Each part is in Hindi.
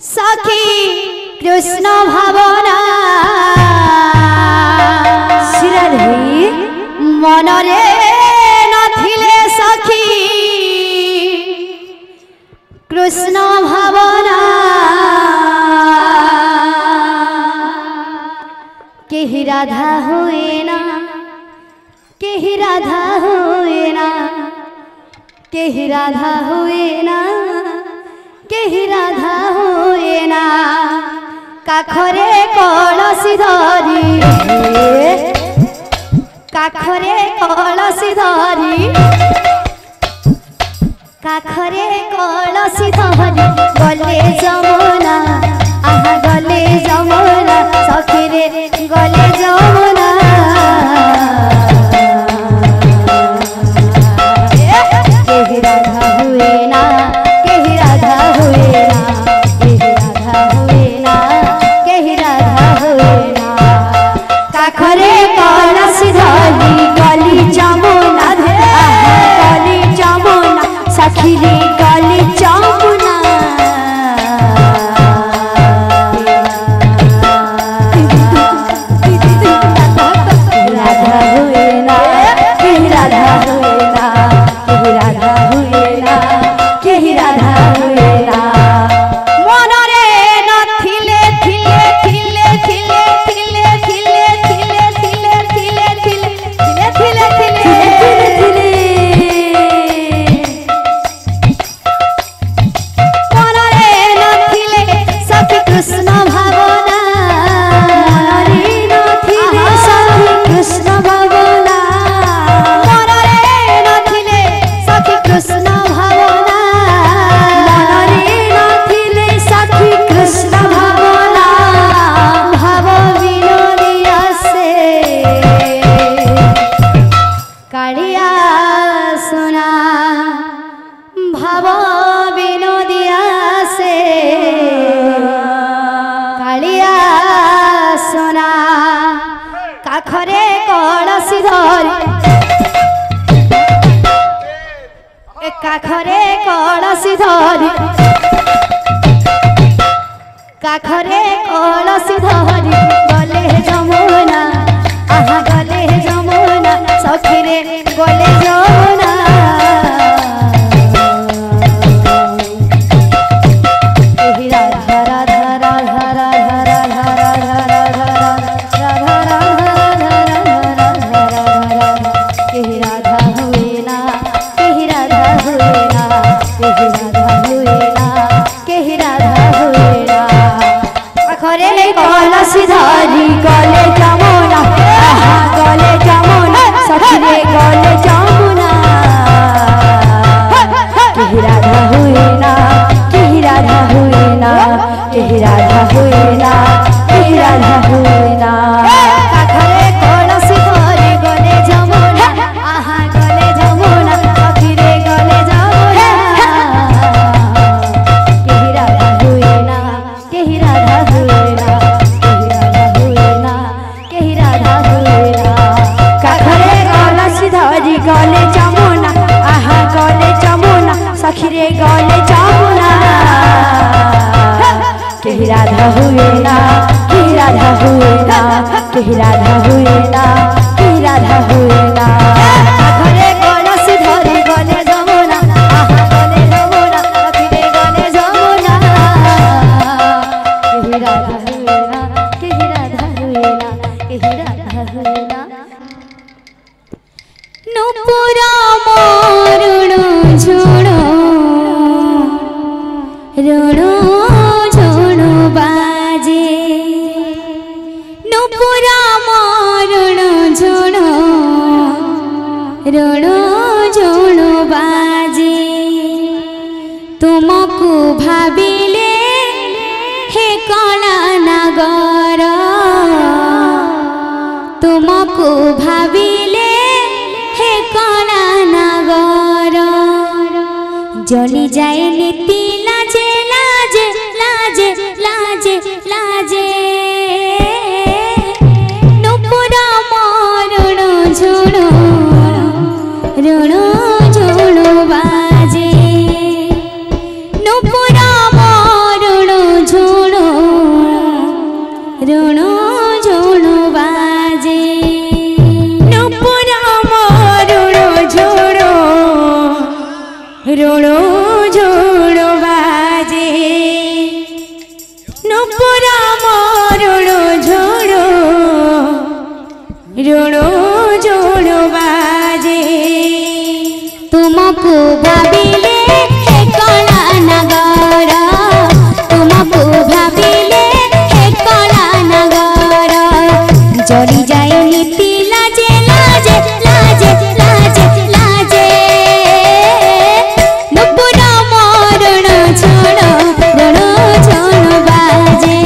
सखी कृष्ण भावना शिराधे मनरे नथिले सखी कृष्ण भावना केहि राधा हुए ना केहि राधा हुए ना केहि राधा हुए ना केहि राधा हुए ना काखरे कलसी धरी काखरे कलसी धरी काखरे कलसी धरी गले जमुना आहा गले जमुना सखी रे गले जमुना केहि राधा हुए ना केहि राधा हुए ना केहि राधा हुए ना केहि राधा हुए ना काखरे कलसी धरी गली जमुना गली जमुना सखी रे गली जमुना राधा हुए ना केहि राधा हुए ना केहि राधा हुए ना केहि राधा हुए ना मनरे नथिले थिले थिले थिले थिले थिले थिले थिले थिले थिले थिले थिले थिले मनरे नथिले सखी कृष्ण भावना मनरे नथिले सखी कृष्ण भावना मनरे नथिले सखी कृष्ण भावना मनरे नथिले सखी कृष्ण भावना भाव विनोदिया से कालिया सुना भाव विनोदिया से कालिया सुना काखरे कलसी धरी काखरे कलसी धरी काखरे कलसी धरी गले जमुना आहा गले जमुना सखी रे गले जमुना केहि राधा राधा राधा राधा राधा राधा राधा राधा राधा केहि राधा हुए ना केहि राधा हुए ना केहि राधा हुए ना केहि राधा हुए ना पाखरे कलसी धरी गले जमुना आहा गले जमुना सखी रे गले जमुना केहि राधा हुए ना केहि राधा हुए ना केहि राधा हुए ना केहि राधा हुए ना पाखरे कलसी धरी गले जमुना आहा गले जमुना सखी रे गले जमुना केहि राधा हुए ना केहि राधा हुए ना केहि राधा हुए ना केहि राधा हुए ना काखरे कलसी धरी गले जमुना आहा गले जमुना सखी रे गले जमुना केहि राधा हुए ना केहि राधा हुए ना केहि राधा हुए ना केहि राधा हुए ना काखरे कलसी धरी गले जमुना आहा गले जमुना सखी रे गले जमुना केहि राधा हुए ना केहि राधा हुए ना केहि राधा हुए ना नुपुरा मोरुणु झुणु रुणु झुणु बाजे नुपुरा मोरुणु झुणु रुणु झुणु बाजे तुमको भाबिले हे कला नगर तुमको भाबिले हे कला नगर जली जाए नीति लाजे लाजे लाजे लाजे लाजे नुपुरा मोरुणु झुणु रुणु झुणु बाजे नुपुरा मोरुणु झुणु ऋणो झुणो बाजे नुपुरा ऋणो झुणो ऋणो झुणो बाजे तुमको भाविले हे कला नगर तुमको भाविले हे कला नगर जली जाए नीति लाजे लाजे लाजे लाजे लाजे नुपुरा ऋण झुणो ऋण झुणो बाजे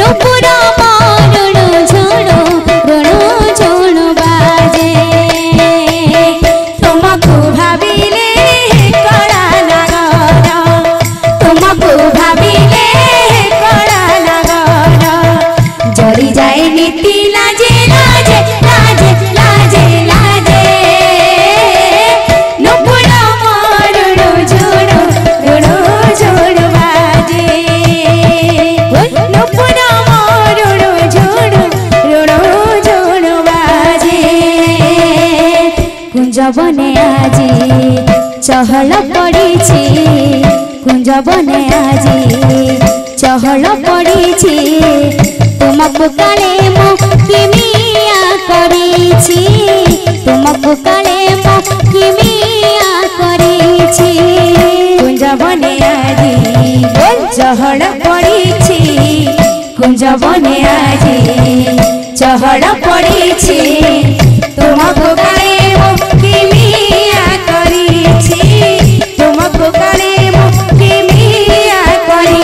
नुपुरा ऋण झुणो ऋण झुणो बाजे तुमको भाविले कला नगर तुमको भाविले कला नगर जली जाए नीति लाजे लाजे लाजे लाजे लाजे नुपुरा ऋण झुणो ऋण झुणो बाजे नुपुरा ऋण झुणो ऋण झुणो बाजे कुंज बने आजी चहल पड़ी कुंज बने आजी चहल पड़ी तुमको काले मो किमिया करी तुमको काले मो किमिया करी कुंज बने आजी चहल पड़ी कुंज बने आजी चहल पड़ी तुमको काले मो किमिया करी तुमको काले मो किमिया करी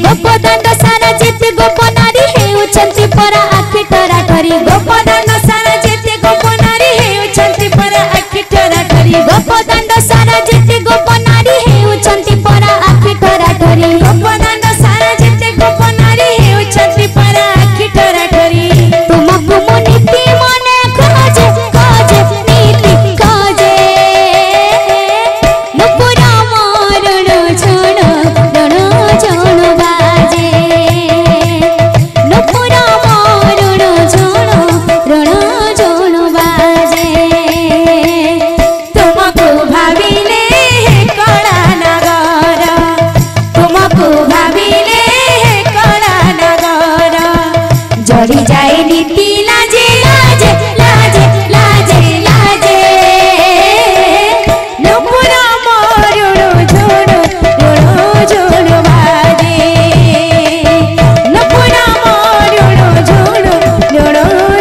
गोपदान सारा जेते गोप नारी हेउछंती परा आखि टरा करी गोपदान सारा जेते गोप नारी हेउछंती परा आखि टरा करी गोपदान सारा जेते गोप नारी हेउछंती परा आखि टरा करी गोपदान सारा जेते गोप नारी हेउछंती परा आखि टरा करी तुमको मुनीति मने खोजे खोजे नीति खोजे नुपुरा ऋण झुणो ऋण झुणो बाजे नुपुरा ऋण झुणो ऋण झुणो बाजे तुमको भाविले कला नगर तुमको भाविले कला नगर जड़ी जाए नीति लाजे लाजे लाजे लाजे लाजे नुपुरा ऋण झुणो ऋण झुणो बाजे नुपुरा ऋण झुणो ऋण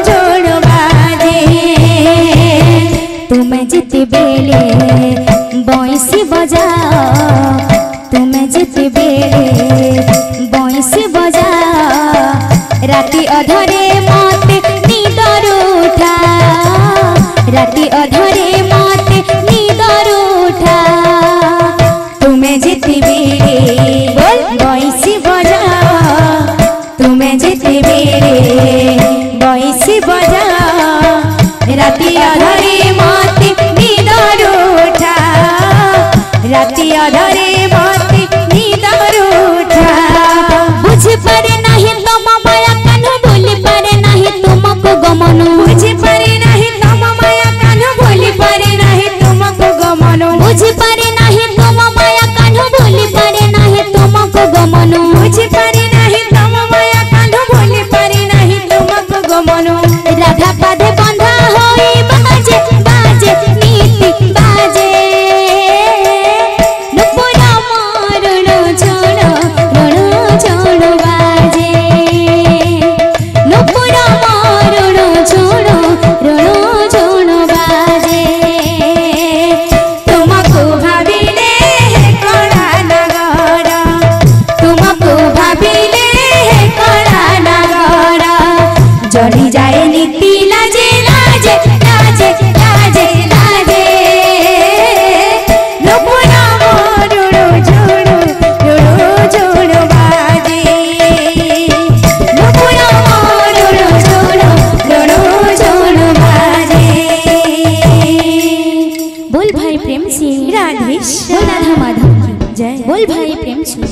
झुणो बाजे तुम जिते बेले बंसी बजा तुम जिते बेले बंसी बजा राति अधरे मते निदर उठा राति अधरे मते निदर उठा तुम्हें जिते बेले बंसी बजा तुम्हें जिते बेले बंसी बजा राति अधरे मते निदर उठा राति अधरे मते निदर उठा बुझ पारे नहीं तुम माया कान्ह भूली पारे नहीं तुमको गमन बुझ पारे नहीं तुम माया कान्ह भूली पारे नहीं तुमको गमन बुझ पारे नहीं तुम माया कान्ह भूली पारे नहीं तुमको गमन बुझ पारे नहीं तुम माया कान्ह भूली पारे नहीं तुमको गमन राधा पादे बंधा होई बाजे बाजे नीति बाजे नुपुरा ऋण झुणो ऋण झुणो बाजे नुपुरा ऋण झुणो ऋण झुणो बाजे तुमको भाविले कला नगर तुमको भाविले कला नगर जड़ी जाए नीति लाजे लाजे लाजे लाजे लाजे नुपुरा ऋण झुणो ऋण झुणो बाजे नुपुरा ऋण झुणो ऋण झुणो बाजे बोल भाई प्रेम से राधेश बोल राधा माधव की जय बोल भाई प्रेम से।